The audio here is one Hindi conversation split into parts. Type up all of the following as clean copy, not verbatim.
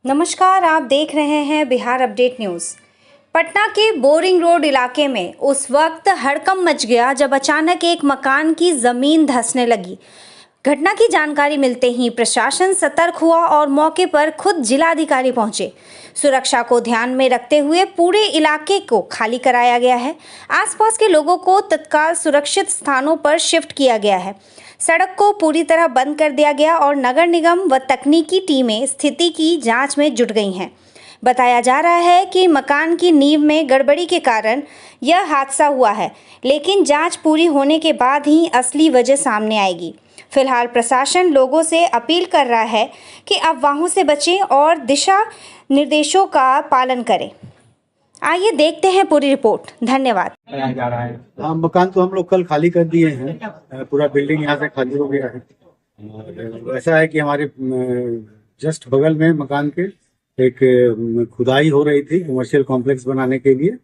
नमस्कार, आप देख रहे हैं बिहार अपडेट न्यूज़। पटना के बोरिंग रोड इलाके में उस वक्त हड़कंप मच गया जब अचानक एक मकान की ज़मीन धंसने लगी। घटना की जानकारी मिलते ही प्रशासन सतर्क हुआ और मौके पर खुद जिलाधिकारी पहुंचे। सुरक्षा को ध्यान में रखते हुए पूरे इलाके को खाली कराया गया है। आसपास के लोगों को तत्काल सुरक्षित स्थानों पर शिफ्ट किया गया है। सड़क को पूरी तरह बंद कर दिया गया और नगर निगम व तकनीकी टीमें स्थिति की जांच में जुट गई हैं। बताया जा रहा है कि मकान की नींव में गड़बड़ी के कारण यह हादसा हुआ है, लेकिन जांच पूरी होने के बाद ही असली वजह सामने आएगी। फिलहाल प्रशासन लोगों से अपील कर रहा है कि अफवाहों से बचें और दिशा निर्देशों का पालन करें। आइए देखते हैं पूरी रिपोर्ट। धन्यवाद। हाँ, मकान तो हम लोग कल खाली कर दिए हैं। पूरा बिल्डिंग यहाँ से खाली हो गया है। ऐसा है कि हमारे जस्ट बगल में मकान के एक खुदाई हो रही थी कमर्शियल कॉम्प्लेक्स बनाने के लिए,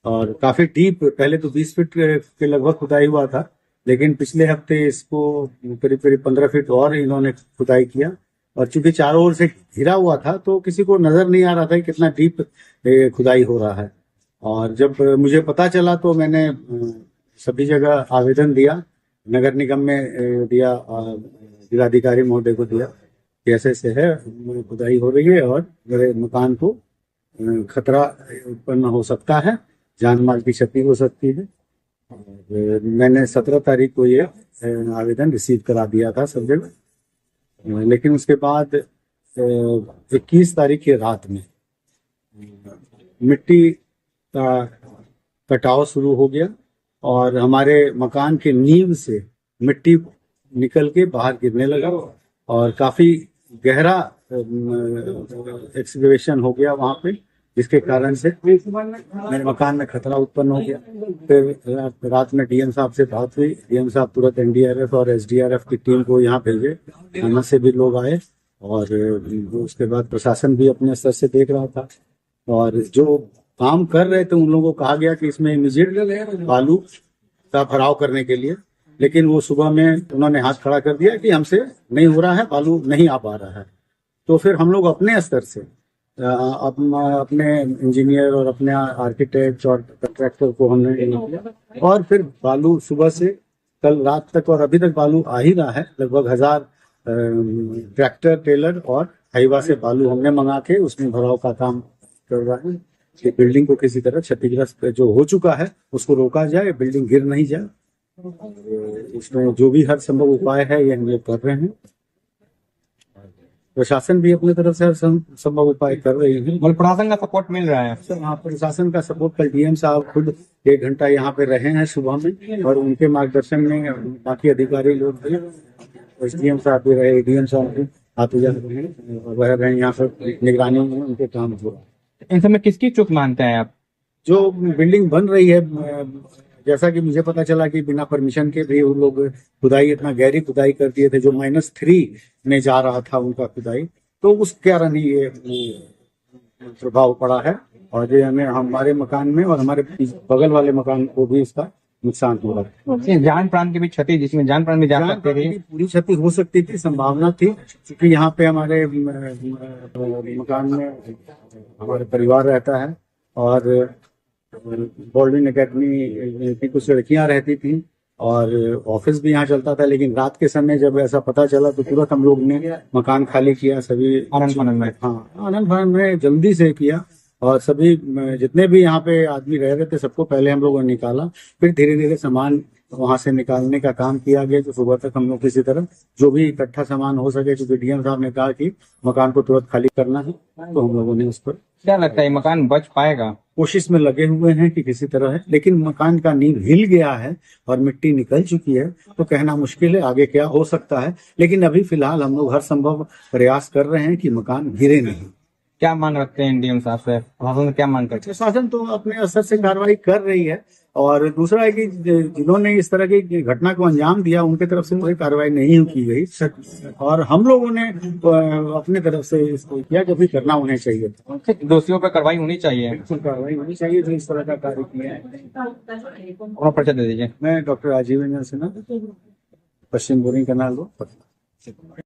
और काफी डीप, पहले तो 20 फीट के लगभग खुदाई हुआ था, लेकिन पिछले हफ्ते इसको करीब करीब 15 फीट और इन्होंने खुदाई किया। और चूंकि चारों ओर से घिरा हुआ था तो किसी को नजर नहीं आ रहा था कि कितना डीप खुदाई हो रहा है। और जब मुझे पता चला तो मैंने सभी जगह आवेदन दिया, नगर निगम में दिया, जिलाधिकारी महोदय को दिया कि ऐसे ऐसे है, खुदाई हो रही है और मेरे मकान को खतरा उत्पन्न हो सकता है, जान माल की क्षति हो सकती है। मैंने 17 तारीख को ये आवेदन रिसीव करा दिया था सब जगह, लेकिन उसके बाद 21 तारीख की रात में मिट्टी का कटाव शुरू हो गया और हमारे मकान के नींव से मिट्टी निकल के बाहर गिरने लगा और काफी गहरा एक्सकेवेशन हो गया वहां पे, जिसके कारण से मेरे मकान में खतरा उत्पन्न हो गया। फिर रात में डीएम साहब से बात हुई। डीएम साहब तुरंत एनडीआरएफ और एसडीआरएफ की टीम को यहाँ भेजे, थाना से भी लोग आए और उसके बाद प्रशासन भी अपने स्तर से देख रहा था। और जो काम कर रहे थे उन लोगों को कहा गया कि इसमें इमीडिएट बालू का भराव करने के लिए, लेकिन वो सुबह में उन्होंने हाथ खड़ा कर दिया कि हमसे नहीं हो रहा है, बालू नहीं आ पा रहा है। तो फिर हम लोग अपने स्तर से अपने इंजीनियर और अपने आर्किटेक्ट और कंट्रैक्टर को हमने किया और फिर बालू सुबह से कल रात तक, और अभी तक बालू आ ही रहा है, लगभग 1000 ट्रैक्टर टेलर और हाईवा से बालू हमने मंगा के उसमें भराव का काम कर रहा है कि बिल्डिंग को किसी तरह क्षतिग्रस्त जो हो चुका है उसको रोका जाए, बिल्डिंग गिर नहीं जाए। इसमें जो भी हर संभव उपाय है ये हम लोग कर रहे हैं। प्रशासन भी अपनी तरफ से संभव उपाय कर रही है। मतलब प्रशासन का सपोर्ट मिल रहा है सर? हाँ, प्रशासन का सपोर्ट। कल डीएम साहब खुद 1 घंटा यहाँ पे रहे हैं सुबह में, और उनके मार्गदर्शन में बाकी अधिकारी लोग भी, एसडीएम साहब भी रहे, डीएम साहब भी आते जा रहे हैं और वह रहे यहाँ पर निगरानी में उनके काम हो रहा है। इन सब में किसकी चूक मानते हैं आप? जो बिल्डिंग बन रही है, जैसा कि मुझे पता चला कि बिना परमिशन के भी वो लोग खुदाई, इतना गहरी खुदाई कर दिए थे जो -3 में जा रहा था उनका खुदाई, तो उस कारण ही ये प्रभाव पड़ा है। और ये हमें हमारे मकान में और हमारे बगल वाले मकान को भी इसका नुकसान हो रहा है। जान प्राण की भी क्षति, जिसमें जान प्राण भी जा सकते थे, पूरी क्षति हो सकती थी, संभावना थी, क्योंकि यहाँ पे हमारे मकान में हमारे परिवार रहता है और बॉल्डविन एकेडमी की कुछ लड़कियां रहती थी और ऑफिस भी यहाँ चलता था। लेकिन रात के समय जब ऐसा पता चला तो तुरंत हम लोग ने मकान खाली किया, सभी आनंद फानंद में। हाँ, आनंद फानंद में जल्दी से किया और सभी जितने भी यहाँ पे आदमी रह रहे थे सबको पहले हम लोगों ने निकाला, फिर धीरे धीरे सामान वहां से निकालने का काम किया गया। जो सुबह तक हम लोग किसी तरह जो भी इकट्ठा सामान हो सके, क्योंकि डीएम साहब ने कहा कि मकान को तुरंत खाली करना है, तो हम लोगों ने उस पर। क्या लगता है मकान बच पाएगा? कोशिश में लगे हुए हैं कि किसी तरह है, लेकिन मकान का नींव हिल गया है और मिट्टी निकल चुकी है, तो कहना मुश्किल है आगे क्या हो सकता है। लेकिन अभी फिलहाल हम लोग हर संभव प्रयास कर रहे हैं कि मकान गिरे नहीं। क्या मांग रखते हैं डीएम साहब से? प्रशासन क्या मांग करते हैं? प्रशासन तो अपने स्तर से कार्रवाई कर रही है, और दूसरा है कि जिन्होंने इस तरह की घटना को अंजाम दिया उनके तरफ से कोई कार्रवाई नहीं की गई, और हम लोगों ने अपने तरफ से इसको किया जो भी करना उन्हें चाहिए था। दोषियों पर कार्रवाई होनी चाहिए, बिल्कुल कार्रवाई होनी चाहिए जो इस तरह का कार्य किया है। अपना परिचय दे दीजिए। मैं डॉक्टर राजीव रंजन सिन्हा, पश्चिम बोरिंग कैनाल रोड, पटना।